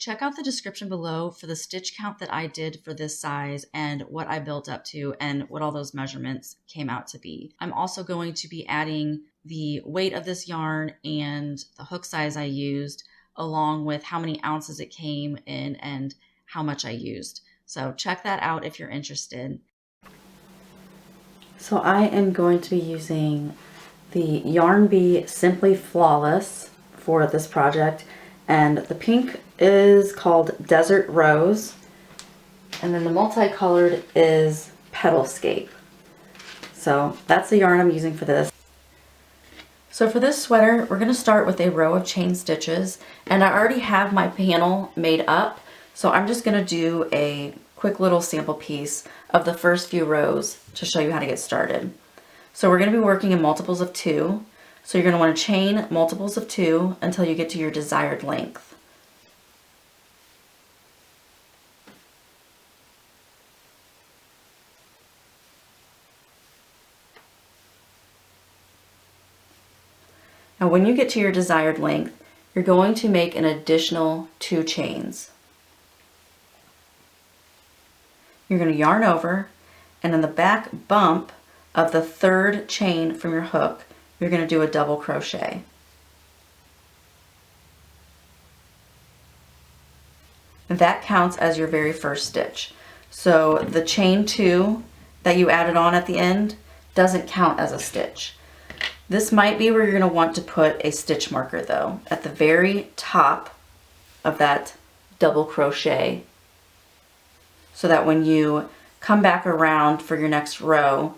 Check out the description below for the stitch count that I did for this size and what I built up to and what all those measurements came out to be. I'm also going to be adding the weight of this yarn and the hook size I used, along with how many ounces it came in and how much I used. So check that out if you're interested. So I am going to be using the Yarn Bee Simply Flawless for this project, and the pink is called Desert Rose, and then the multicolored is Petalscape. So that's the yarn I'm using for this. So for this sweater, we're going to start with a row of chain stitches, and I already have my panel made up, so I'm just going to do a quick little sample piece of the first few rows to show you how to get started. So we're going to be working in multiples of 2, so you're going to want to chain multiples of 2 until you get to your desired length. Now when you get to your desired length, you're going to make an additional 2 chains. You're going to yarn over, and in the back bump of the 3rd chain from your hook, you're going to do a double crochet. And that counts as your very first stitch. So the chain 2 that you added on at the end doesn't count as a stitch. This might be where you're going to want to put a stitch marker though, at the very top of that double crochet, so that when you come back around for your next row,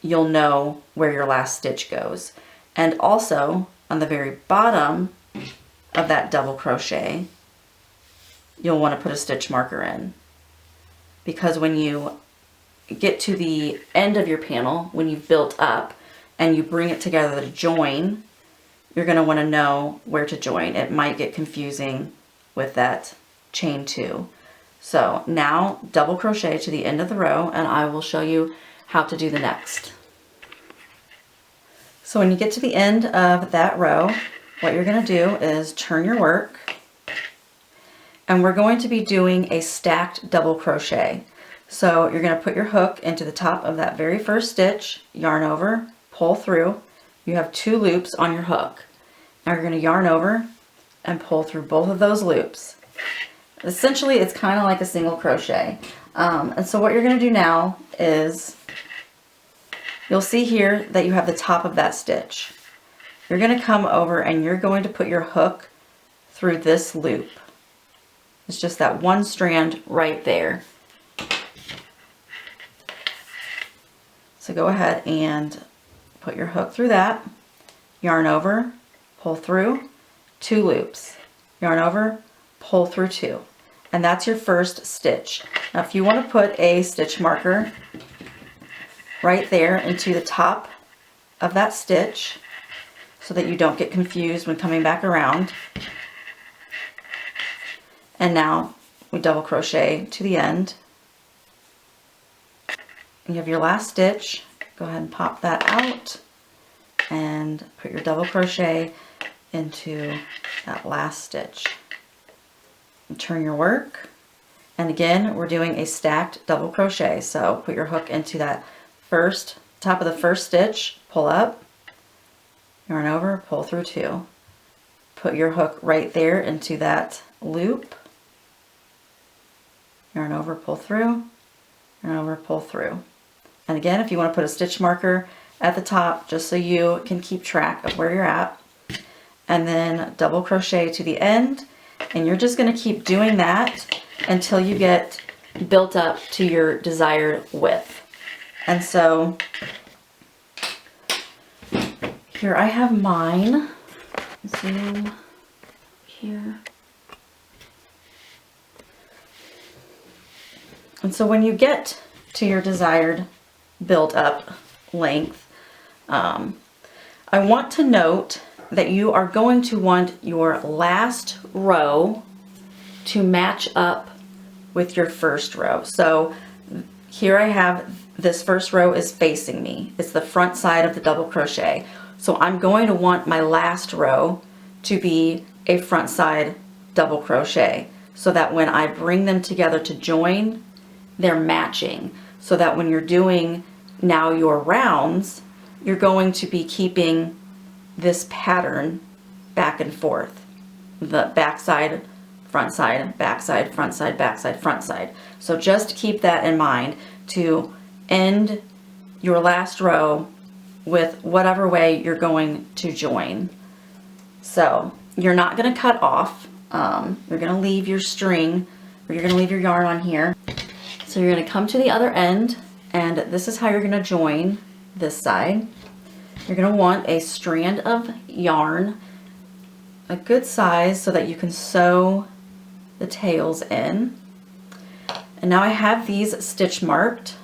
you'll know where your last stitch goes. And also on the very bottom of that double crochet, you'll want to put a stitch marker in, because when you get to the end of your panel, when you've built up and you bring it together to join, you're going to want to know where to join. It might get confusing with that chain 2. So now double crochet to the end of the row, and I will show you how to do the next. So when you get to the end of that row, what you're going to do is turn your work, and we're going to be doing a stacked double crochet. So you're going to put your hook into the top of that very first stitch, yarn over, pull through. You have 2 loops on your hook. Now you're going to yarn over and pull through both of those loops. Essentially, it's kind of like a single crochet. And so what you're going to do now is, you'll see here that you have the top of that stitch. You're going to come over and you're going to put your hook through this loop. It's just that one strand right there. So go ahead and put your hook through that, yarn over, pull through, 2 loops, yarn over, pull through 2, and that's your first stitch. Now if you want to put a stitch marker right there into the top of that stitch so that you don't get confused when coming back around, and now we double crochet to the end, and you have your last stitch. Go ahead and pop that out and put your double crochet into that last stitch. And turn your work, and again we're doing a stacked double crochet. So put your hook into that first top of the first stitch, pull up, yarn over, pull through 2, put your hook right there into that loop, yarn over, pull through, yarn over, pull through. And again, if you want to put a stitch marker at the top just so you can keep track of where you're at, and then double crochet to the end, and you're just going to keep doing that until you get built up to your desired width. And so here I have mine. Zoom here. And so when you get to your desired built up length, I want to note that you are going to want your last row to match up with your first row. So here I have, this first row is facing me. It's the front side of the double crochet. So I'm going to want my last row to be a front side double crochet. so that when I bring them together to join, they're matching. So that when you're doing now your rounds, you're going to be keeping this pattern back and forth. The back side, front side, back side, front side, back side, front side. So just keep that in mind to end your last row with whatever way you're going to join. So you're not going to cut off. You're going to leave your string, or you're going to leave your yarn on here. So you're going to come to the other end, and this is how you're going to join this side. You're going to want a strand of yarn, a good size, so that you can sew the tails in. And now I have these stitch marked.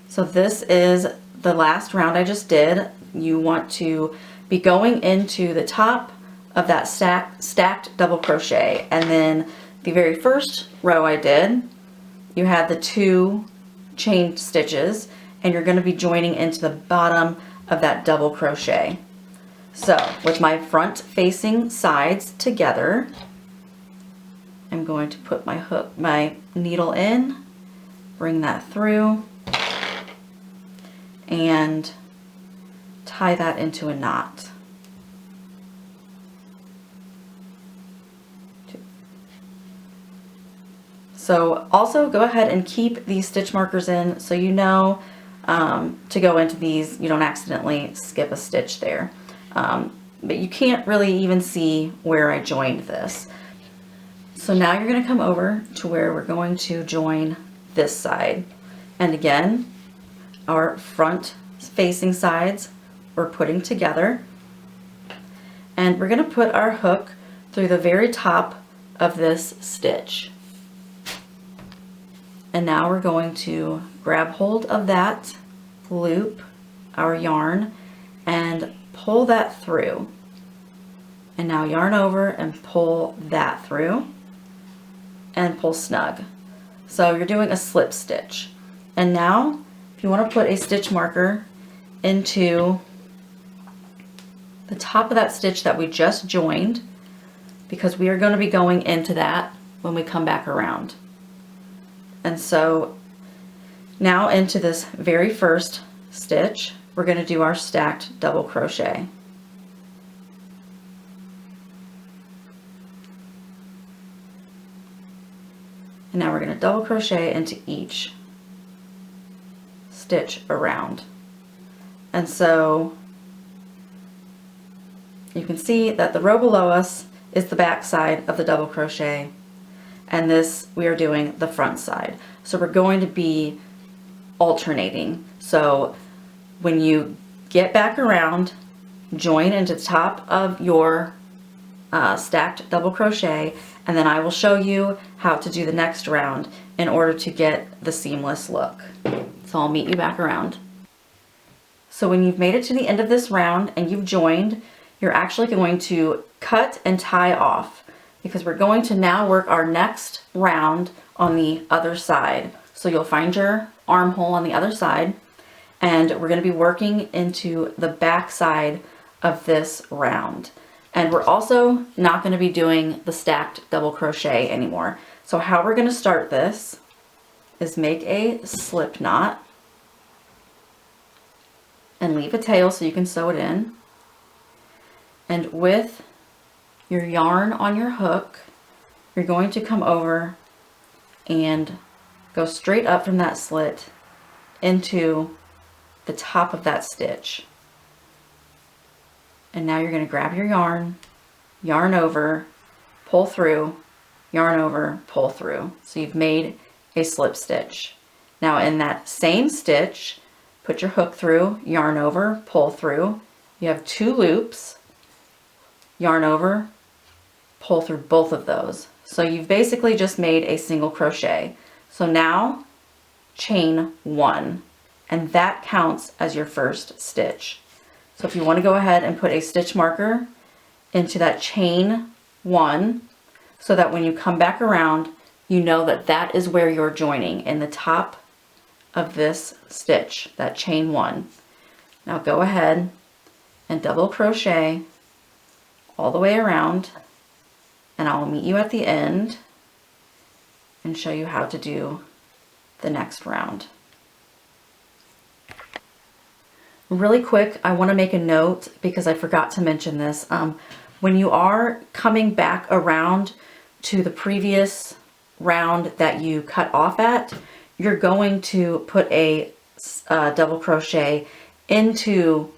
So this is the last round I just did. You want to be going into the top of that stacked double crochet, and then the very first row I did, you had the 2 chain stitches, and you're going to be joining into the bottom of that double crochet. So with my front facing sides together, I'm going to put my needle in, bring that through, and tie that into a knot. So also go ahead and keep these stitch markers in so you know to go into these, you don't accidentally skip a stitch there. But you can't really even see where I joined this. So now you're going to come over to where we're going to join this side. And again, our front facing sides we're putting together. And we're going to put our hook through the very top of this stitch. And now we're going to grab hold of that loop, our yarn, and pull that through. And now yarn over and pull that through and pull snug. So you're doing a slip stitch. And now if you want to put a stitch marker into the top of that stitch that we just joined, because we are going to be going into that when we come back around. And so now into this very first stitch, we're going to do our stacked double crochet. And now we're going to double crochet into each stitch around. And so you can see that the row below us is the back side of the double crochet, and this we are doing the front side. So we're going to be alternating. So when you get back around, join into the top of your stacked double crochet, and then I will show you how to do the next round in order to get the seamless look. So I'll meet you back around. So when you've made it to the end of this round and you've joined, you're actually going to cut and tie off, because we're going to now work our next round on the other side. So you'll find your armhole on the other side, and we're going to be working into the back side of this round. And we're also not going to be doing the stacked double crochet anymore. So how we're going to start this is make a slip knot and leave a tail so you can sew it in. And with your yarn on your hook, you're going to come over and go straight up from that slit into the top of that stitch. And now you're going to grab your yarn, yarn over, pull through, yarn over, pull through. So you've made a slip stitch. Now in that same stitch, put your hook through, yarn over, pull through. You have 2 loops, yarn over, pull through both of those. So you've basically just made a single crochet. So now chain 1, and that counts as your first stitch. So if you want to go ahead and put a stitch marker into that chain 1, so that when you come back around, you know that that is where you're joining, in the top of this stitch, that chain 1. Now go ahead and double crochet all the way around, and I'll meet you at the end, and show you how to do the next round. Really quick, I want to make a note because I forgot to mention this. When you are coming back around to the previous round that you cut off at, you're going to put a double crochet into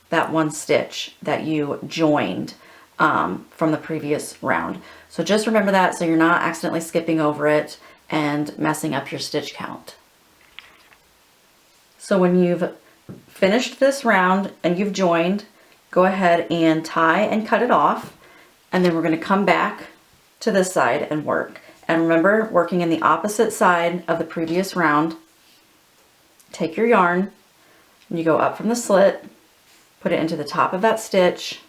that one stitch that you joined from the previous round. So just remember that so you're not accidentally skipping over it and messing up your stitch count. So when you've finished this round and you've joined, go ahead and tie and cut it off, and then we're going to come back to this side and work. And remember, working in the opposite side of the previous round. Take your yarn and you go up from the slit, put it into the top of that stitch,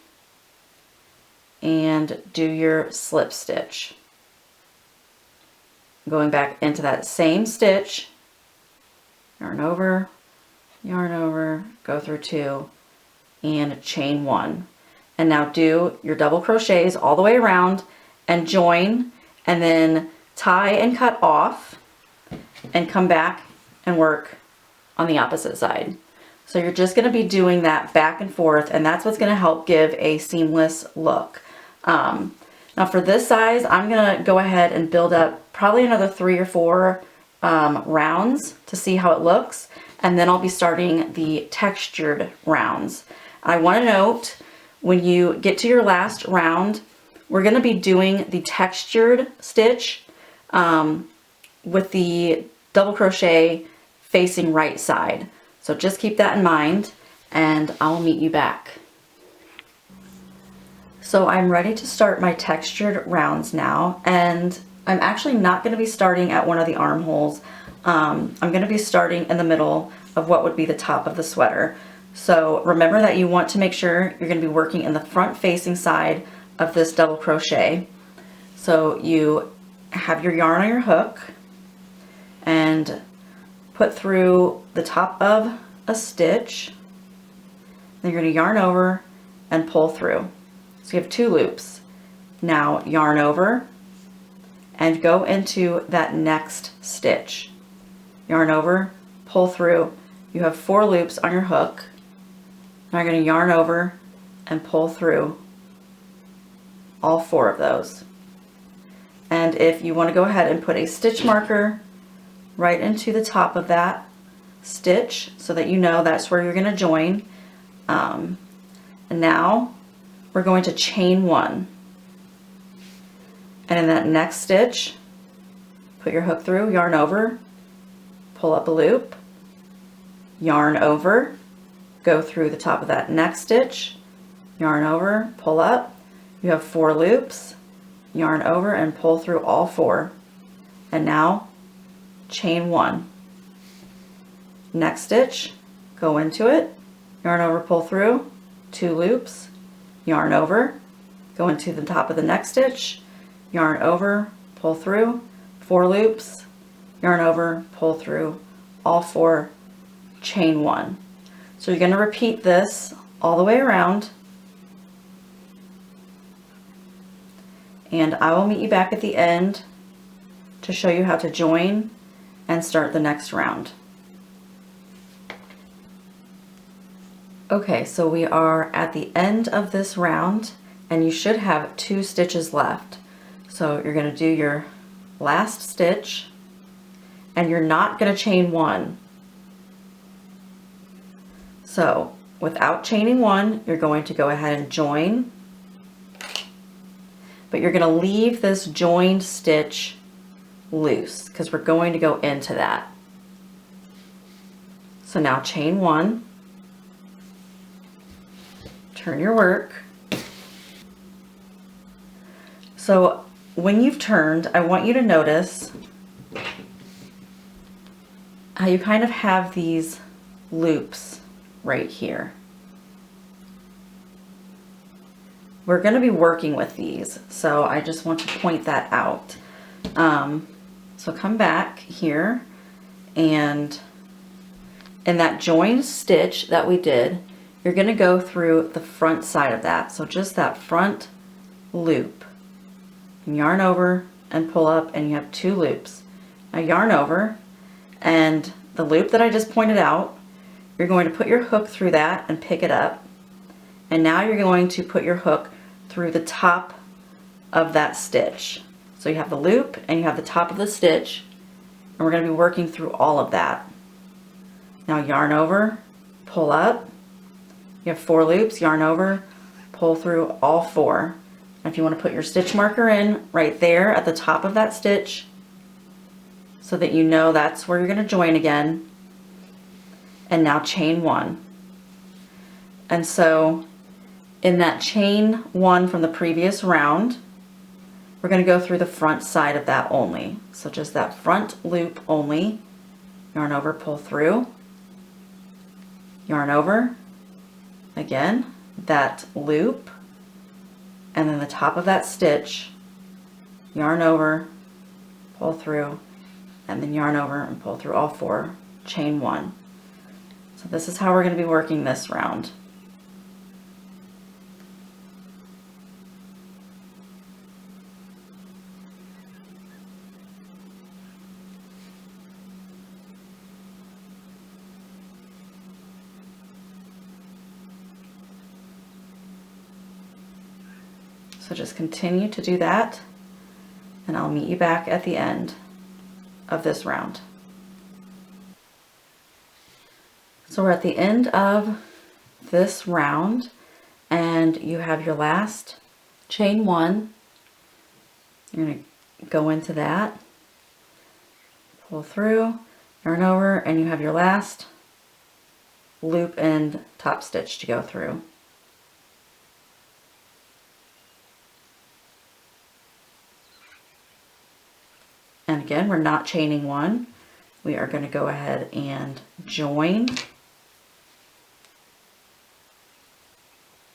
and do your slip stitch. Going back into that same stitch, yarn over, go through 2, and chain 1. And now do your double crochets all the way around and join, and then tie and cut off and come back and work on the opposite side. So you're just going to be doing that back and forth, and that's what's going to help give a seamless look. Now for this size, I'm going to go ahead and build up probably another 3 or 4 rounds to see how it looks, and then I'll be starting the textured rounds. I want to note, when you get to your last round, we're going to be doing the textured stitch with the double crochet facing right side. So just keep that in mind, and I'll meet you back. So I'm ready to start my textured rounds now, and I'm actually not going to be starting at one of the armholes. I'm going to be starting in the middle of what would be the top of the sweater. So remember that you want to make sure you're going to be working in the front facing side of this double crochet. So you have your yarn on your hook and put through the top of a stitch. Then you're going to yarn over and pull through. So you have 2 loops. Now yarn over and go into that next stitch. Yarn over, pull through. You have 4 loops on your hook. Now you're going to yarn over and pull through all 4 of those. And if you want to go ahead and put a stitch marker right into the top of that stitch so that you know that's where you're going to join. And now we're going to chain 1. And in that next stitch, put your hook through, yarn over, pull up a loop, yarn over, go through the top of that next stitch, yarn over, pull up. You have 4 loops, yarn over and pull through all 4. And now chain 1. Next stitch, go into it, yarn over, pull through, 2 loops, yarn over, go into the top of the next stitch, yarn over, pull through, 4 loops, yarn over, pull through all 4, chain 1. So you're going to repeat this all the way around, and I will meet you back at the end to show you how to join and start the next round. Okay, so we are at the end of this round, and you should have 2 stitches left. So you're going to do your last stitch, and you're not going to chain 1. So without chaining 1, you're going to go ahead and join, but you're going to leave this joined stitch loose because we're going to go into that. So now chain 1, turn your work. So when you've turned, I want you to notice how you kind of have these loops right here. We're going to be working with these, so I just want to point that out. So come back here, and in that joined stitch that we did, you're going to go through the front side of that. So just that front loop, and yarn over and pull up, and you have 2 loops. Now yarn over, and the loop that I just pointed out, you're going to put your hook through that and pick it up. And now you're going to put your hook through the top of that stitch. So you have the loop and you have the top of the stitch, and we're going to be working through all of that. Now yarn over, pull up. You have 4 loops, yarn over, pull through all 4. And if you want to put your stitch marker in right there at the top of that stitch, so that you know that's where you're going to join again. And now chain 1. And so in that chain 1 from the previous round, we're going to go through the front side of that only. So just that front loop only. Yarn over, pull through. Yarn over. Again, that loop. And then the top of that stitch. Yarn over, pull through. And then yarn over and pull through all 4. Chain 1. So this is how we're going to be working this round. So just continue to do that, and I'll meet you back at the end of this round. So we're at the end of this round, and you have your last chain 1. You're going to go into that, pull through, yarn over, and you have your last loop and top stitch to go through. And again, we're not chaining 1. We are going to go ahead and join.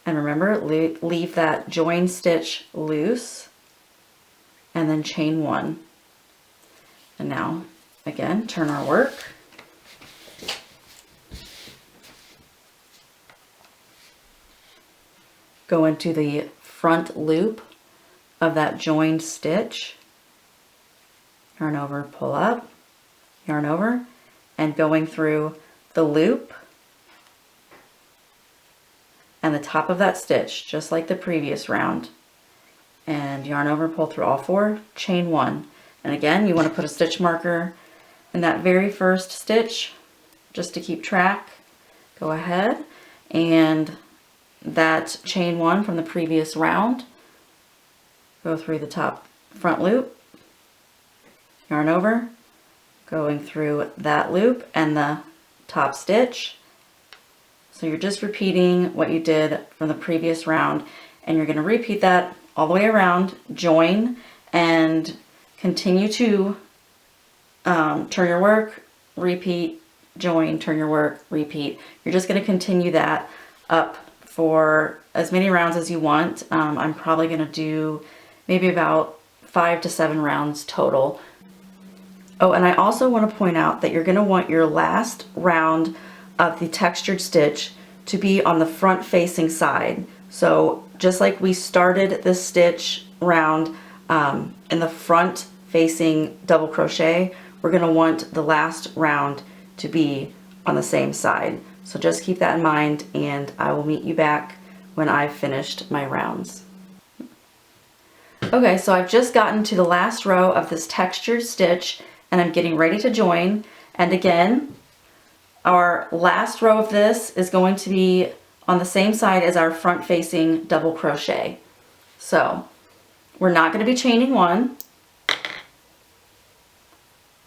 And remember, leave that join stitch loose, and then chain 1. And now, again, turn our work. Go into the front loop of that joined stitch. Yarn over, pull up, yarn over, and going through the loop and the top of that stitch, just like the previous round. And yarn over, pull through all 4, chain 1. And again, you want to put a stitch marker in that very first stitch, just to keep track. Go ahead, and that chain 1 from the previous round, go through the top front loop, yarn over, going through that loop and the top stitch. So you're just repeating what you did from the previous round, and you're going to repeat that all the way around, join, and continue to turn your work, repeat, join, turn your work, repeat. You're just going to continue that up for as many rounds as you want. I'm probably going to do maybe about 5 to 7 rounds total. Oh, and I also want to point out that you're going to want your last round of the textured stitch to be on the front facing side. So just like we started this stitch round in the front facing double crochet, we're going to want the last round to be on the same side. So just keep that in mind, and I will meet you back when I've finished my rounds. Okay, so I've just gotten to the last row of this textured stitch, and I'm getting ready to join. And again, our last row of this is going to be on the same side as our front facing double crochet. So we're not going to be chaining 1.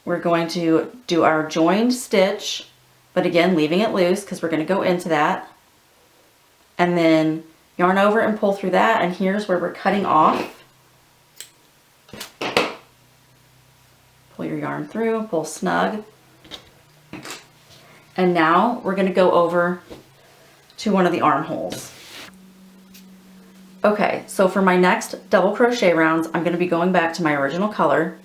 We're going to do our joined stitch, but again, leaving it loose because we're going to go into that. And then yarn over and pull through that, and here's where we're cutting off. Pull your yarn through, pull snug. And now we're going to go over to one of the armholes. Okay, so for my next double crochet rounds, I'm going to be going back to my original color,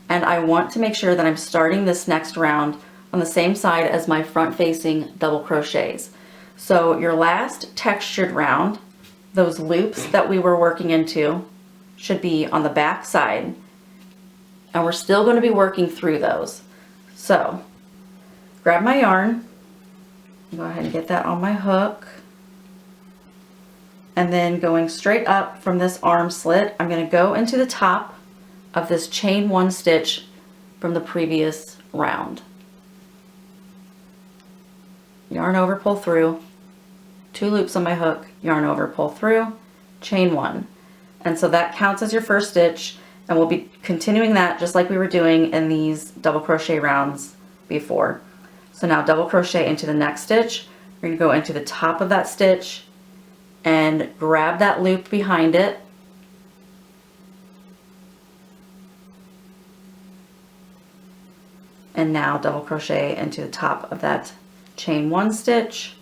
and I want to make sure that I'm starting this next round on the same side as my front facing double crochets. So your last textured round, those loops that we were working into should be on the back side, And we're still going to be working through those. So grab my yarn, go ahead and get that on my hook. And then going straight up from this arm slit, I'm going to go into the top of this chain 1 stitch from the previous round. Yarn over, pull through, 2 loops on my hook, yarn over, pull through, chain 1. And so that counts as your first stitch, and we'll be continuing that just like we were doing in these double crochet rounds before. So now double crochet into the next stitch. We're going to go into the top of that stitch and grab that loop behind it. And now double crochet into the top of that chain 1 stitch.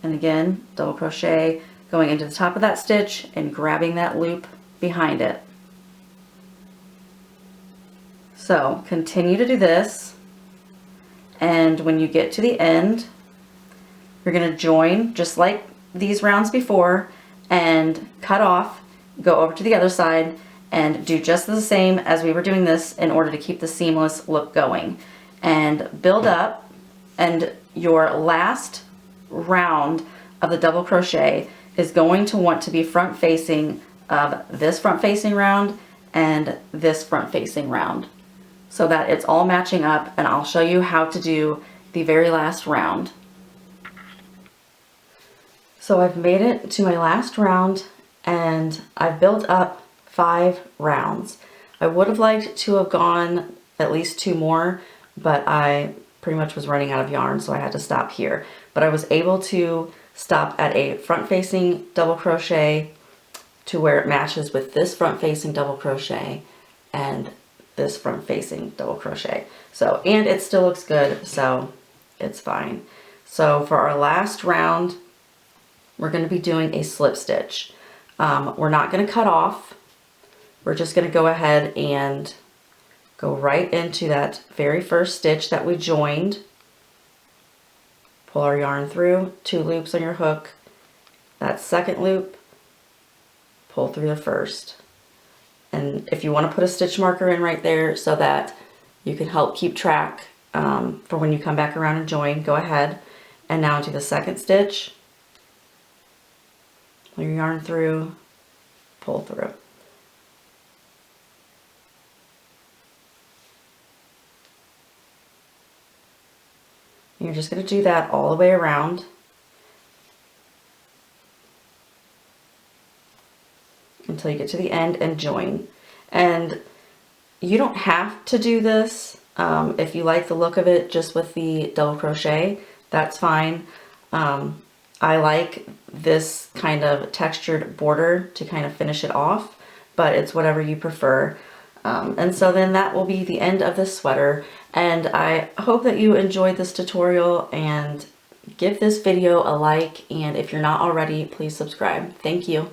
And again, double crochet going into the top of that stitch and grabbing that loop behind it. So continue to do this, and when you get to the end, you're going to join just like these rounds before and cut off, go over to the other side and do just the same as we were doing this in order to keep the seamless look going, and build up. And your last round of the double crochet is going to want to be front facing of this front facing round and this front facing round, so that it's all matching up. And I'll show you how to do the very last round. So I've made it to my last round and I've built up 5 rounds. I would have liked to have gone at least 2 more, but I pretty much was running out of yarn, so I had to stop here. But I was able to stop at a front facing double crochet to where it matches with this front facing double crochet and this front facing double crochet. So, and it still looks good, so it's fine. So for our last round, we're going to be doing a slip stitch. We're not going to cut off. We're just going to go ahead and go right into that very first stitch that we joined. Pull our yarn through, 2 loops on your hook, that second loop, pull through the first. And if you want to put a stitch marker in right there so that you can help keep track for when you come back around and join, go ahead. And now into the second stitch, pull your yarn through, pull through. And you're just going to do that all the way around until you get to the end and join. And you don't have to do this. If you like the look of it just with the double crochet, that's fine. I like this kind of textured border to kind of finish it off, but it's whatever you prefer. And so then that will be the end of this sweater. And I hope that you enjoyed this tutorial, and give this video a like. And if you're not already, please subscribe. Thank you.